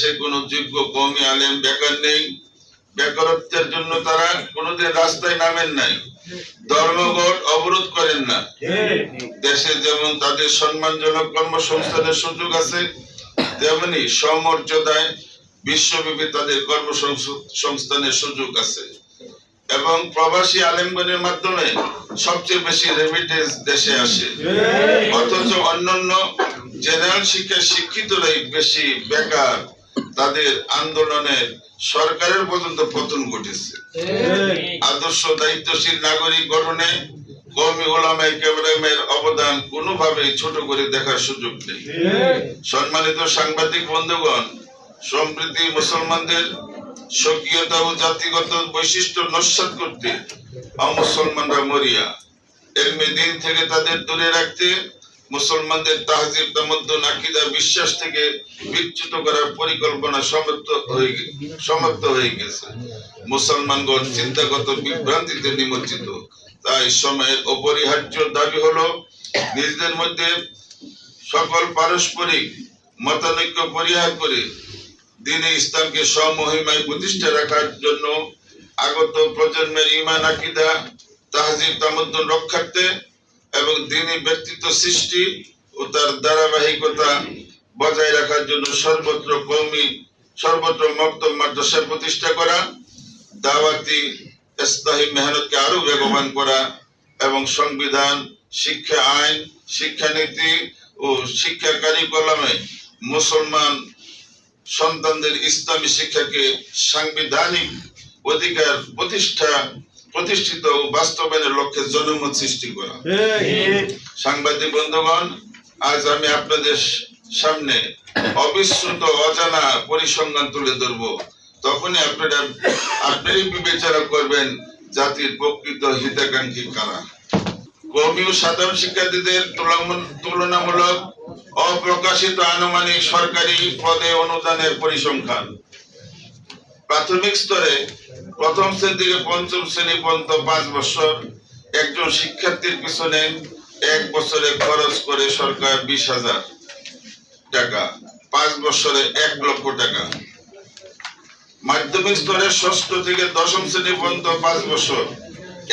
দেশে কোনো যোগ্য কওমি আলেম বেকার নেই। বেকারত্বের জন্য তারা কোনোদিন রাস্তায় নামেন নাই, ধর্মঘট অবরোধ করেন না। দেশে যেমন তাদের সম্মানজনক কর্মসংস্থানের সুযোগ আছে, তেমনি সমর্যাদায় বিশ্বব্যাপী তাদের কর্মসংস্থানের সুযোগ আছে। এবং প্রবাসী আলেমগণের মাধ্যমে সবচেয়ে বেশি রেমিটেন্স দেশে আসে, অথচ অন্যান্য জেনারেল শিক্ষায় শিক্ষিতরাই বেশি বেকার। তাদের আন্দোলনের সরকারের পর্যন্ত পতন ঘটেছে। আদর্শ দায়িত্বশীল নাগরিক গঠনে কওমি উলামায়ে কেরামের অবদান কোনোভাবেই ছোট করে দেখার সুযোগ নেই। সম্মানিত সাংবাদিক বন্ধুগণ, সম্প্রতি মুসলমানদের স্বকীয়তা ও জাতিগত বৈশিষ্ট্য নস্যাৎ করতে অমুসলমানরা মরিয়া। এলমে দ্বীন থেকে তাদের দূরে রাখতে মুসলমানদের তাহজিব, তামাদ্দুন, আকীদা, বিশ্বাস থেকে বিচ্যুত করার পরিকল্পনা সমাপ্ত হয়ে গেছে। মুসলমানগণ চিন্তাগত বিভ্রান্তিতে নিমজ্জিত। তাই সময়ের অপরিহার্য দাবি হলো নিজেদের মধ্যে সকল পারস্পরিক মতানৈক্য পরিহার করে দ্বীনে ইসলামকে সমহিমায় প্রতিষ্ঠা রাখার জন্য আগত প্রজন্মের ঈমান, আকীদা, তাহজিব, তামাদ্দুন রক্ষার্থে এবং দ্বীনি ব্যক্তিত্ব সৃষ্টি ও তার ধারাবাহিকতা বজায় রাখার জন্য সর্বত্র মক্তব মাদ্রাসা প্রতিষ্ঠা করা, দাওয়াতি ইসলাহি মেহনতকে আরো বেগবান করা এবং সংবিধান, শিক্ষা আইন, শিক্ষানীতি ও শিক্ষা কারিকুলামে মুসলমান সন্তানদের ইসলামী শিক্ষাকে সাংবিধানিক অধিকার প্রতিষ্ঠিত ও বাস্তবায়নের লক্ষ্যে জনমত সৃষ্টি করা। সাংবাদিক বন্ধুগণ, আজ আমি আপনাদের সামনে অবিশ্রুত অজানা পরিসংখ্যান তুলে ধরবো। তখনই আপনারই বিবেচনা করবেন জাতির প্রকৃত হিতাকাঙ্ক্ষী কারা। কওমি ও সাধারণ শিক্ষার্থীদের তুলনামূলক অপ্রকাশিত আনুমানিক সরকারি পদে অনুদানের পরিসংখ্যান। প্রাথমিক স্তরে প্রথম শ্রেণী থেকে পঞ্চম শ্রেণী পর্যন্ত 5 বছর একজন শিক্ষার্থীর পিছনে এক বছরে খরচ করে সরকার 20,000 টাকা, 5 বছরে 1 লক্ষ টাকা। মাধ্যমিক স্তরে ষষ্ঠ থেকে দশম শ্রেণী পর্যন্ত 5 বছর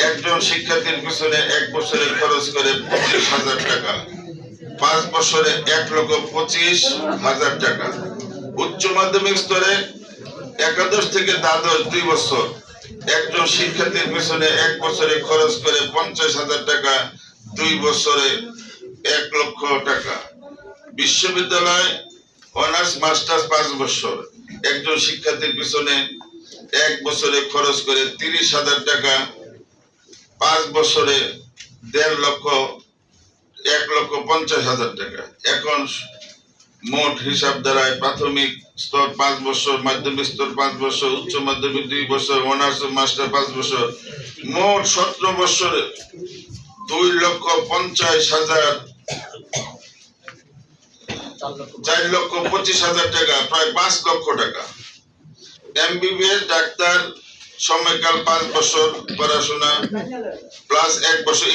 একজন শিক্ষার্থীর পিছনে এক বছরে খরচ করে 25,000 টাকা, 5 বছরে 1,25,000 টাকা। উচ্চ মাধ্যমিক স্তরে একাদশ থেকে দ্বাদশ 2 বছর একজন শিক্ষার্থীর পিছনে এক বছরে খরচ করে 50,000 টাকা, 2 বছরে 1 লক্ষ টাকা। বিশ্ববিদ্যালয় অনার্স মাস্টার্স 5 বছর একজন শিক্ষার্থীর পিছনে এক বছরে খরচ করে 30,000 টাকা, 5 বছরে 1,50,000 টাকা। এখন মোট হিসাব দ্বারায় প্রাথমিক স্তর 5 বছর, মাধ্যমিক স্তর 5 বছর, উচ্চ মাধ্যমিক 2 বছর, অনার্স মাস্টার 5 বছর, মোট 17 বছরে 2,50,000, 4,25,000 টাকা, প্রায় 5 লক্ষ টাকা। এমবিবিএস ডাক্তার সময়কাল 5 বছর পড়াশোনা প্লাস 1 বছর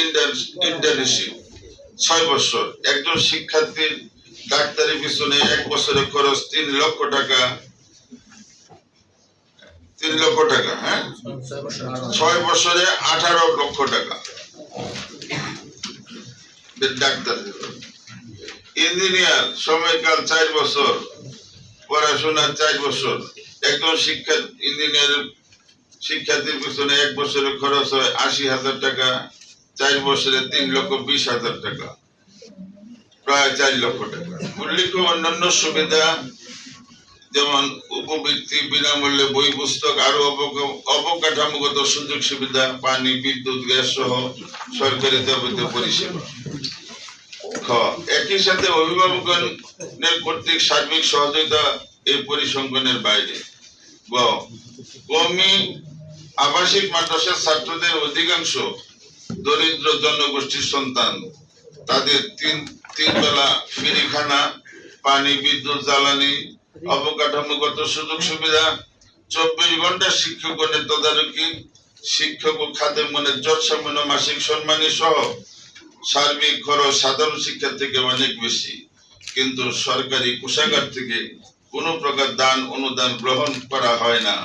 ইন্টার্নশিপ, 6 বছর একজন শিক্ষার্থীর ডাক্তারের পিছনে এক বছরে খরচ 3 লক্ষ টাকা, 3 লক্ষ টাকা, হ্যাঁ, 6 বছরে 18 লক্ষ টাকা ডাক্তার। ইঞ্জিনিয়ার সময়কাল 4 বছর পড়াশোনা 4 বছর একজন ইঞ্জিনিয়ারের শিক্ষার্থীর পিছনে এক বছরে খরচ হয় 80,000 টাকা, 4 বছরে 3,20,000 টাকা, প্রায় 4 লক্ষ টাকা। উল্লেখ্য অন্যান্য সুবিধা যেমন উপবৃত্তি, বিনামূল্যে বই পুস্তক, আরো অবকাঠামোগত সুযোগ সুবিধা, পানি, বিদ্যুৎ, গ্যাস সহ সরকারি যাবতীয় পরিষেবা। একই সাথে অভিভাবকগণের কর্তৃক সার্বিক সহযোগিতা এই পরিসংখ্যানের বাইরে। কওমি আবাসিক মাদ্রাসার ছাত্রদের অধিকাংশ দরিদ্র জনগোষ্ঠীর সন্তান। তাদের তিন বেলা ফ্রি খানা, পানি, বিদ্যুৎ, জ্বালানি, অবকাঠামোগত সুযোগ সুবিধা, 24 ঘন্টা শিক্ষকগণের তদারকি, শিক্ষক ও খাদেমগণের যৎসামান্য মাসিক সম্মানী সহ সার্বিক খরচ সাধারণ শিক্ষার থেকে অনেক বেশি, কিন্তু সরকারি কোষাগার থেকে কোনো প্রকার দান অনুদান গ্রহণ করা হয় না।